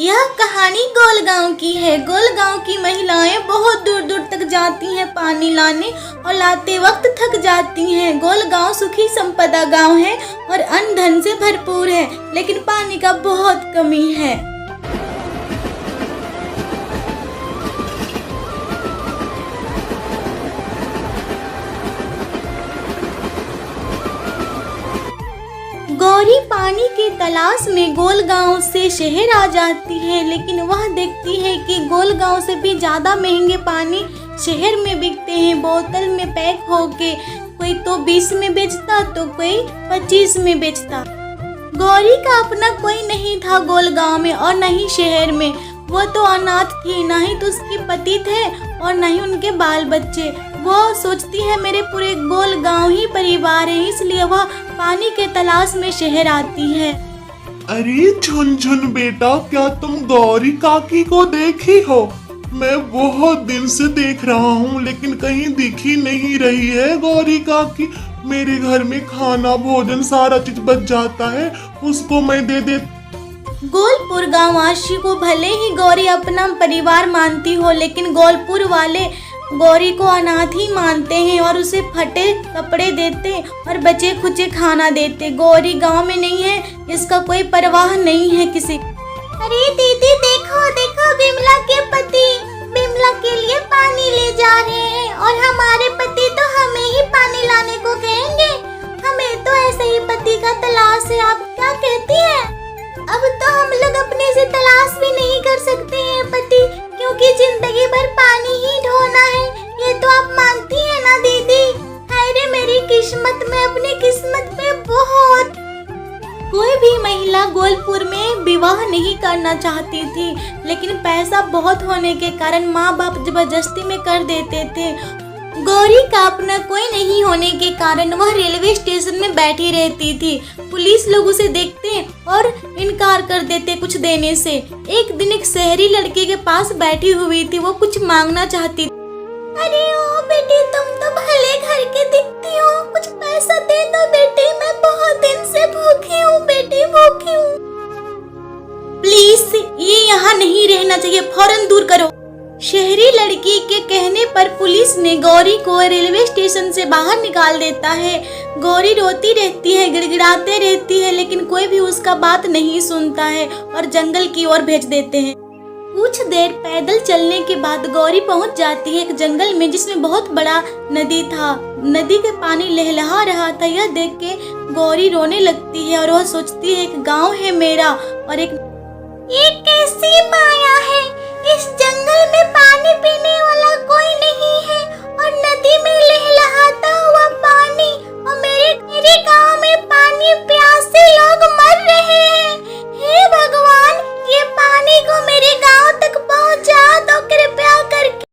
यह कहानी गोलगांव की है। गोलगांव की महिलाएं बहुत दूर दूर तक जाती हैं पानी लाने और लाते वक्त थक जाती हैं। गोलगांव सुखी संपदा गांव है और अन्न धन से भरपूर है, लेकिन पानी का बहुत कमी है। गौरी पानी की तलाश में गोलगांव से शहर आ जाती है, लेकिन वह देखती है कि गोलगांव से भी ज्यादा महंगे पानी शहर में बिकते हैं, बोतल में पैक होके। कोई तो 20 में बेचता तो कोई 25 में बेचता। गौरी का अपना कोई नहीं था गोलगांव में और न ही शहर में। वो तो अनाथ थी, ना ही तो उसके पति थे और न ही उनके बाल बच्चे। वो सोचती है मेरे पूरे गोलगांव ही परिवार है, इसलिए वह पानी के तलाश में शहर आती है। अरे झुनझुन बेटा, क्या तुम गौरी काकी को देखी हो? मैं बहुत दिन से देख रहा हूँ, लेकिन कहीं दिखी नहीं रही है गौरी काकी। मेरे घर में खाना भोजन सारा चीज बच जाता है, उसको मैं दे दे। गोलपुर गाँव वासी को भले ही गौरी अपना परिवार मानती हो, लेकिन गोलपुर वाले गौरी को अनाथ ही मानते हैं और उसे फटे कपड़े देते और बचे खुचे खाना देते। गौरी गांव में नहीं है, इसका कोई परवाह नहीं है किसी। अरे दीदी देखो देखो, बिमला के पति बिमला के लिए पानी ले जा रहे हैं और हमारे पति तो हमें ही पानी लाने को कहेंगे। हमें तो ऐसे ही पति का तलाश है, आप क्या कहती हैं? अब तो हम लोग अपने से तलाश भी नहीं कर सकते हैं पति, क्योंकि जिंदगी भर पानी ही ढोना है। ये तो आप मानती हैं ना दीदी? हाय रे मेरी किस्मत, में अपनी किस्मत पे बहुत। कोई भी महिला गोलपुर में विवाह नहीं करना चाहती थी, लेकिन पैसा बहुत होने के कारण माँ बाप जबरदस्ती में कर देते थे। गौरी का अपना कोई नहीं होने के कारण वह रेलवे स्टेशन में बैठी रहती थी। पुलिस लोग उसे देखते और इनकार कर देते कुछ देने से। एक दिन एक शहरी लड़के के पास बैठी हुई थी, वो कुछ मांगना चाहती। अरे ओ बेटी, तुम तो भले घर के दिखती हो, कुछ पैसा दे दो बेटी, मैं बहुत दिन से भूखी हूँ बेटी, भूखी हूँ। प्लीज, ये यहाँ नहीं रहना चाहिए, फौरन दूर करो। शहरी लड़की के कहने पर पुलिस ने गौरी को रेलवे स्टेशन से बाहर निकाल देता है। गौरी रोती रहती है, गिड़गिड़ाते रहती है, लेकिन कोई भी उसका बात नहीं सुनता है और जंगल की ओर भेज देते हैं। कुछ देर पैदल चलने के बाद गौरी पहुंच जाती है एक जंगल में, जिसमें बहुत बड़ा नदी था। नदी के पानी लहलहा रहा था। यह देख के गौरी रोने लगती है और वह सोचती है एक गाँव है मेरा और एक कैसी माया है, इस जंगल में पानी पीने वाला कोई नहीं है और नदी में लहलहाता हुआ पानी, और मेरे गांव में पानी प्यासे लोग मर रहे हैं। हे भगवान, ये पानी को मेरे गांव तक पहुंचा दो कृपया करके।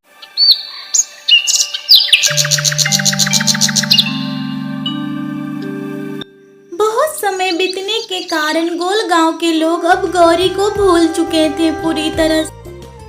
बहुत समय बीतने के कारण गोलगांव के लोग अब गौरी को भूल चुके थे पूरी तरह से।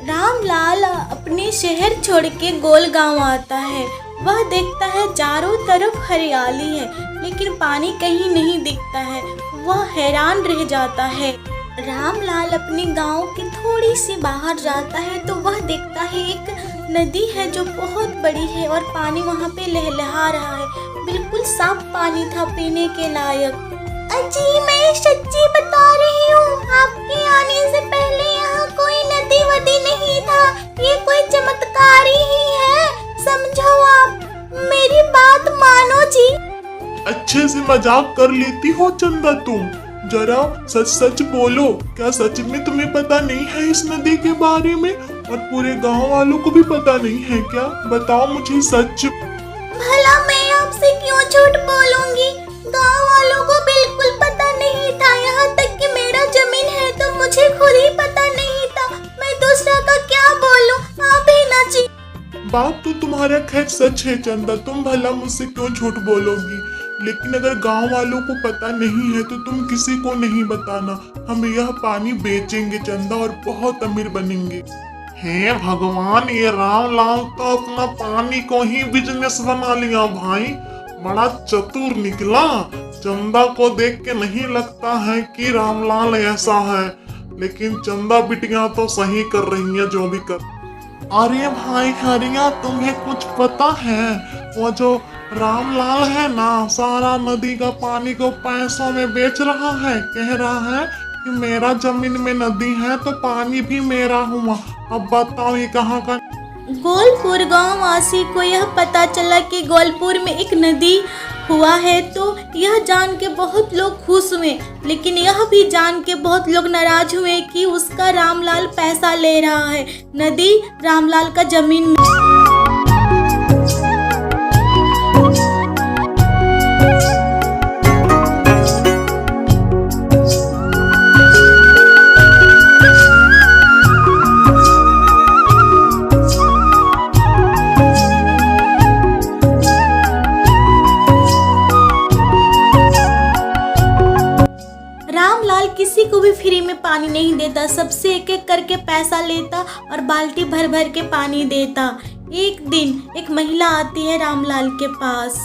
रामलाल अपने शहर छोड़ के गोलगांव आता है। वह देखता है चारों तरफ हरियाली है, लेकिन पानी कहीं नहीं दिखता है। वह हैरान रह जाता है। रामलाल अपने गांव के थोड़ी सी बाहर जाता है तो वह देखता है एक नदी है जो बहुत बड़ी है और पानी वहाँ पे लहलहा रहा है। बिल्कुल साफ पानी था पीने के लायक। अजी, मैं सच्ची बता रही हूँ, आपके आने से पहले यहाँ कोई नदी वदी नहीं था। ये कोई चमत्कार ही है, समझो आप, मेरी बात मानो जी। अच्छे से मजाक कर लेती हो चंदा तुम, जरा सच सच बोलो, क्या सच में तुम्हें पता नहीं है इस नदी के बारे में और पूरे गांव वालों को भी पता नहीं है क्या? बताओ मुझे सच। भला मैं आपसे क्यों झूठ बोलूंगी? गांव वालों को बिल्कुल पता नहीं था, यहाँ तक कि मेरा जमीन है तो मुझे खुद ही पता नहीं था। मैं दूसरा का क्या बोलूं, आप ही ना जी। बात तो तुम्हारा खैर सच है चंदा, तुम भला मुझसे क्यों झूठ बोलोगी? लेकिन अगर गांव वालों को पता नहीं है तो तुम किसी को नहीं बताना। हम यह पानी बेचेंगे चंदा और बहुत अमीर बनेंगे। हे भगवान, ये रामलाल तो अपना पानी को ही बिजनेस बना लिया भाई, बड़ा चतुर निकला। चंदा को देख के नहीं लगता है कि रामलाल ऐसा है। लेकिन चंदा बिटिया तो सही कर रही है जो भी कर। अरे भाई हरिया, तुम्हें कुछ पता है? वो जो रामलाल है ना, सारा नदी का पानी को पैसों में बेच रहा है। कह रहा है कि मेरा जमीन में नदी है तो पानी भी मेरा हुआ। अब बताओ ये कहाँ का? गोलपुर गांव वासी को यह पता चला कि गोलपुर में एक नदी हुआ है तो यह जान के बहुत लोग खुश हुए, लेकिन यह भी जान के बहुत लोग नाराज हुए कि उसका रामलाल पैसा ले रहा है नदी रामलाल का जमीन में। रामलाल किसी को भी फ्री में पानी नहीं देता, सबसे एक एक करके पैसा लेता और बाल्टी भर भर के पानी देता। एक दिन एक महिला आती है रामलाल के पास।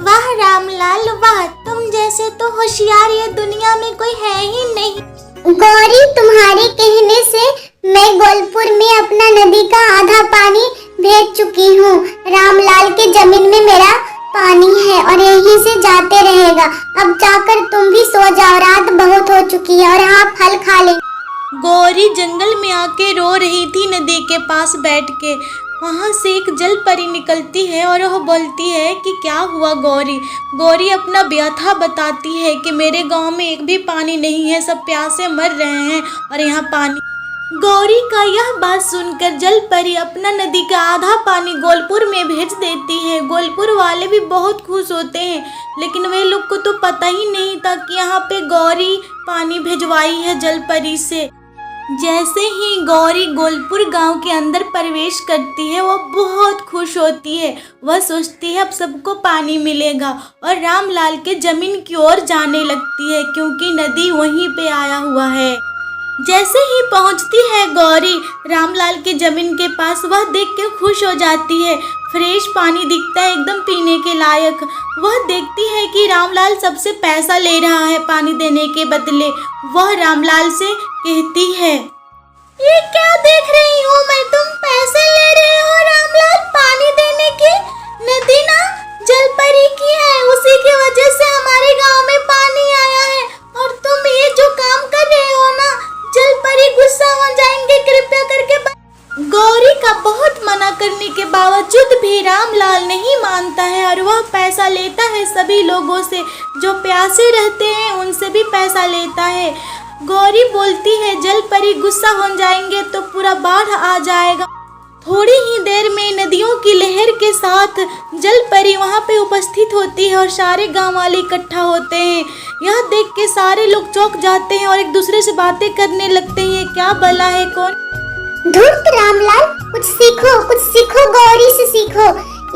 वाह रामलाल वाह, तुम जैसे तो होशियार ये दुनिया में कोई है ही नहीं। गौरी, तुम्हारे कहने से मैं गोलपुर में अपना नदी का आधा पानी भेज चुकी हूँ। रामलाल के जमीन में मेरा पानी है और यहीं से जाते रहेगा। अब जाकर तुम भी सो जाओ, रात बहुत हो चुकी है और हाँ फल खा ले। गौरी जंगल में आके रो रही थी नदी के पास बैठ के। वहाँ से एक जल परी निकलती है और वह बोलती है कि क्या हुआ गौरी। गौरी अपना व्यथा बताती है कि मेरे गांव में एक भी पानी नहीं है, सब प्यासे मर रहे हैं और यहाँ पानी। गौरी का यह बात सुनकर जल परी अपना नदी का आधा पानी गोलपुर में भेज देती है। गोलपुर वाले भी बहुत खुश होते हैं, लेकिन वे लोग को तो पता ही नहीं था कि यहाँ पे गौरी पानी भिजवाई है जल परी से। जैसे ही गौरी गोलपुर गांव के अंदर प्रवेश करती है, वह बहुत खुश होती है। वह सोचती है अब सबको पानी मिलेगा और रामलाल के जमीन की ओर जाने लगती है, क्योंकि नदी वहीं पे आया हुआ है। जैसे ही पहुंचती है गौरी रामलाल के जमीन के पास, वह देख के खुश हो जाती है। फ्रेश पानी दिखता है एकदम पीने के लायक। वह देखती है कि रामलाल सबसे पैसा ले रहा है पानी देने के बदले। वह रामलाल से कहती है, ये क्या देख रही हूँ मैं, तुम पैसे ले रहे हो रामलाल पानी देने के? नदी ना जल परी की है, उसी की वजह से हमारे गांव में पानी आया है। और तुम ये जो काम कर रहे हो ना, जल परी गुस्सा हो जाएंगे, कृपया करके। गौरी का बहुत मना करने के बावजूद भी रामलाल नहीं मानता है और वह पैसा लेता है सभी लोगों से। जो प्यासे रहते हैं उनसे भी पैसा लेता है। गौरी बोलती है जल परी गुस्सा हो जाएंगे तो पूरा बाढ़ आ जाएगा। थोड़ी ही देर में नदियों की लहर के साथ जल परी वहाँ पे उपस्थित होती है और सारे गांव वाले इकट्ठा होते हैं। यह देख के सारे लोग चौंक जाते हैं और एक दूसरे से बातें करने लगते हैं, क्या भला है कौन। धूर्त रामलाल, कुछ सीखो गौरी से सीखो।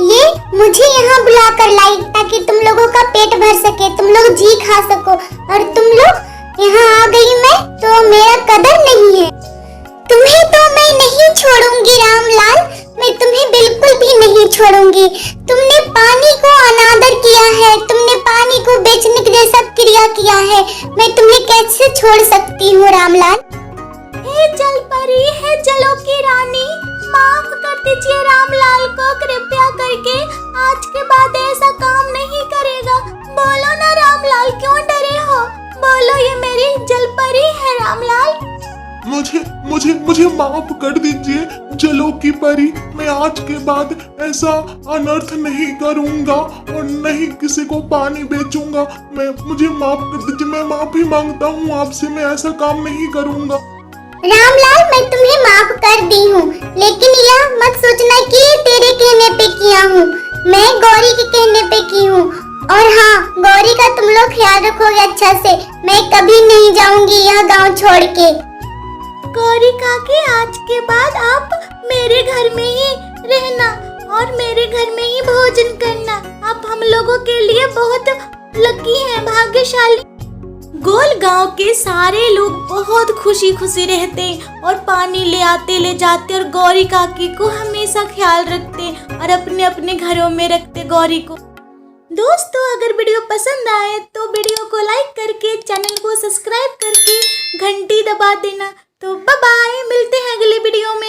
ये मुझे यहाँ बुलाकर लाई ताकि तुम लोगों का पेट भर सके, तुम लोग जी खा सको, और तुम लोग यहाँ आ गई मैं तो मेरा कदर नहीं है। तुम्हें तो मैं नहीं छोड़ूंगी रामलाल, मैं तुम्हें बिल्कुल भी नहीं छोड़ूंगी। तुमने पानी को अनादर किया है, तुमने पानी को बेचने के जैसा क्रिया किया है, मैं तुम्हें कैसे छोड़ सकती हूँ रामलाल। हे जल परी, हे जलों की रानी, माफ कर दीजिए रामलाल को, कृपया करके आज के बाद ऐसा काम नहीं करेगा। बोलो ना रामलाल, क्यों डरे हो? बोलो, ये मेरी जल परी है रामलाल। मुझे माफ कर दीजिए जलों की परी, मैं आज के बाद ऐसा अनर्थ नहीं करूंगा और नहीं किसी को पानी बेचूंगा। मुझे माफ कर दीजिए, मैं माफी मांगता हूँ आपसे, मैं ऐसा काम नहीं करूंगा। रामलाल, मैं तुम्हें माफ कर दी हूँ, लेकिन यह मत सोचना कि तेरे कहने पे किया हूँ, मैं गौरी के कहने पे की हूँ। और हाँ, गौरी का तुम लोग ख्याल रखोगे अच्छा से, मैं कभी नहीं जाऊंगी यह गांव छोड़ के। गौरी काकी, आज के बाद आप मेरे घर में ही रहना और मेरे घर में ही भोजन करना। आप हम लोगों के लिए बहुत लकी हैं, भाग्यशाली। गोल गांव के सारे लोग बहुत खुशी खुशी रहते और पानी ले आते ले जाते और गौरी काकी को हमेशा ख्याल रखते और अपने अपने घरों में रखते गौरी को। दोस्तों, अगर वीडियो पसंद आए तो वीडियो को लाइक करके, चैनल को सब्सक्राइब करके घंटी दबा देना। तो बाय बाय, मिलते हैं अगले वीडियो में।